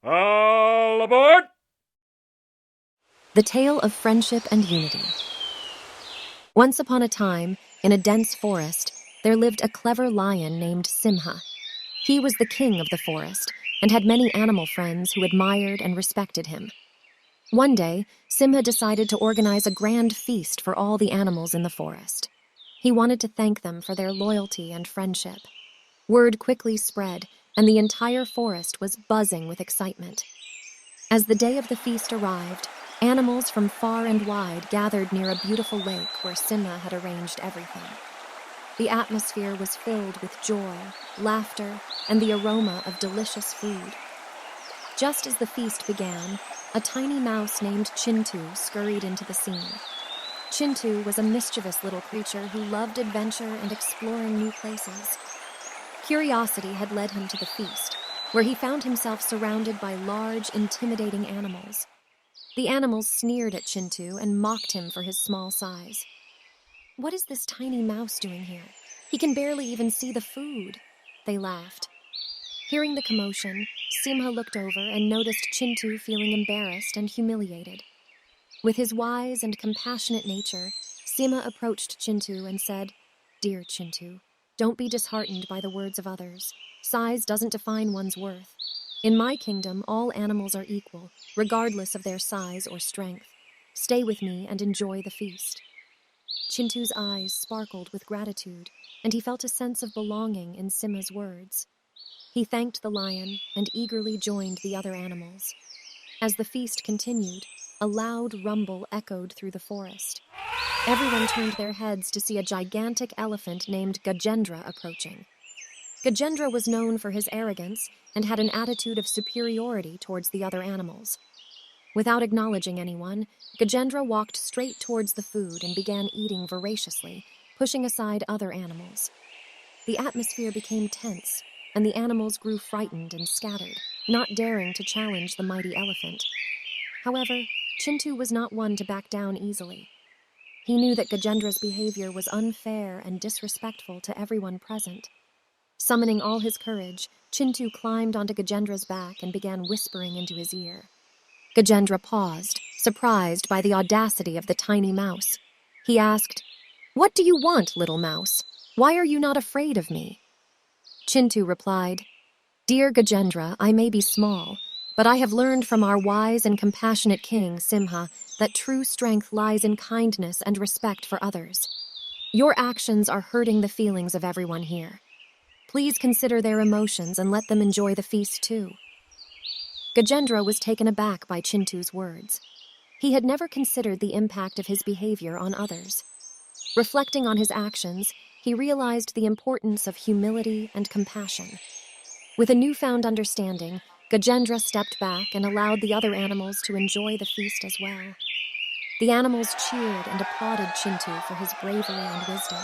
All aboard! The Tale of Friendship and Unity. Once upon a time, in a dense forest, there lived a clever lion named Simha. He was the king of the forest and had many animal friends who admired and respected him. One day, Simha decided to organize a grand feast for all the animals in the forest. He wanted to thank them for their loyalty and friendship. Word quickly spread, and the entire forest was buzzing with excitement. As the day of the feast arrived, animals from far and wide gathered near a beautiful lake where Simha had arranged everything. The atmosphere was filled with joy, laughter, and the aroma of delicious food. Just as the feast began, a tiny mouse named Chintu scurried into the scene. Chintu was a mischievous little creature who loved adventure and exploring new places. Curiosity had led him to the feast, where he found himself surrounded by large, intimidating animals. The animals sneered at Chintu and mocked him for his small size. "What is this tiny mouse doing here? He can barely even see the food," they laughed. Hearing the commotion, Simha looked over and noticed Chintu feeling embarrassed and humiliated. With his wise and compassionate nature, Simha approached Chintu and said, "Dear Chintu, don't be disheartened by the words of others. Size doesn't define one's worth. In my kingdom, all animals are equal, regardless of their size or strength. Stay with me and enjoy the feast." Chintu's eyes sparkled with gratitude, and he felt a sense of belonging in Simha's words. He thanked the lion and eagerly joined the other animals. As the feast continued, a loud rumble echoed through the forest. Everyone turned their heads to see a gigantic elephant named Gajendra approaching. Gajendra was known for his arrogance and had an attitude of superiority towards the other animals. Without acknowledging anyone, Gajendra walked straight towards the food and began eating voraciously, pushing aside other animals. The atmosphere became tense, and the animals grew frightened and scattered, not daring to challenge the mighty elephant. However, Chintu was not one to back down easily. He knew that Gajendra's behavior was unfair and disrespectful to everyone present. Summoning all his courage, Chintu climbed onto Gajendra's back and began whispering into his ear. Gajendra paused, surprised by the audacity of the tiny mouse. He asked, "What do you want, little mouse? Why are you not afraid of me?" Chintu replied, "Dear Gajendra, I may be small, but I have learned from our wise and compassionate king, Simha, that true strength lies in kindness and respect for others. Your actions are hurting the feelings of everyone here. Please consider their emotions and let them enjoy the feast too." Gajendra was taken aback by Chintu's words. He had never considered the impact of his behavior on others. Reflecting on his actions, he realized the importance of humility and compassion. With a newfound understanding, Gajendra stepped back and allowed the other animals to enjoy the feast as well. The animals cheered and applauded Chintu for his bravery and wisdom.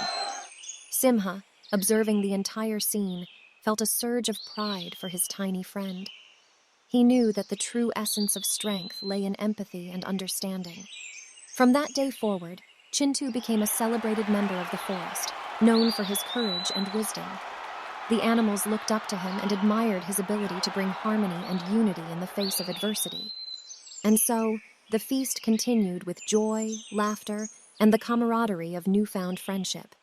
Simha, observing the entire scene, felt a surge of pride for his tiny friend. He knew that the true essence of strength lay in empathy and understanding. From that day forward, Chintu became a celebrated member of the forest, known for his courage and wisdom. The animals looked up to him and admired his ability to bring harmony and unity in the face of adversity. And so, the feast continued with joy, laughter, and the camaraderie of newfound friendship.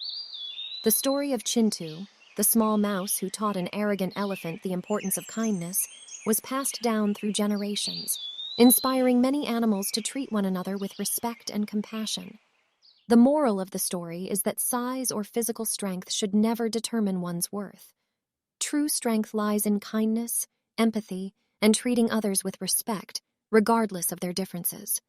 The story of Chintu, the small mouse who taught an arrogant elephant the importance of kindness, was passed down through generations, inspiring many animals to treat one another with respect and compassion. The moral of the story is that size or physical strength should never determine one's worth. True strength lies in kindness, empathy, and treating others with respect, regardless of their differences.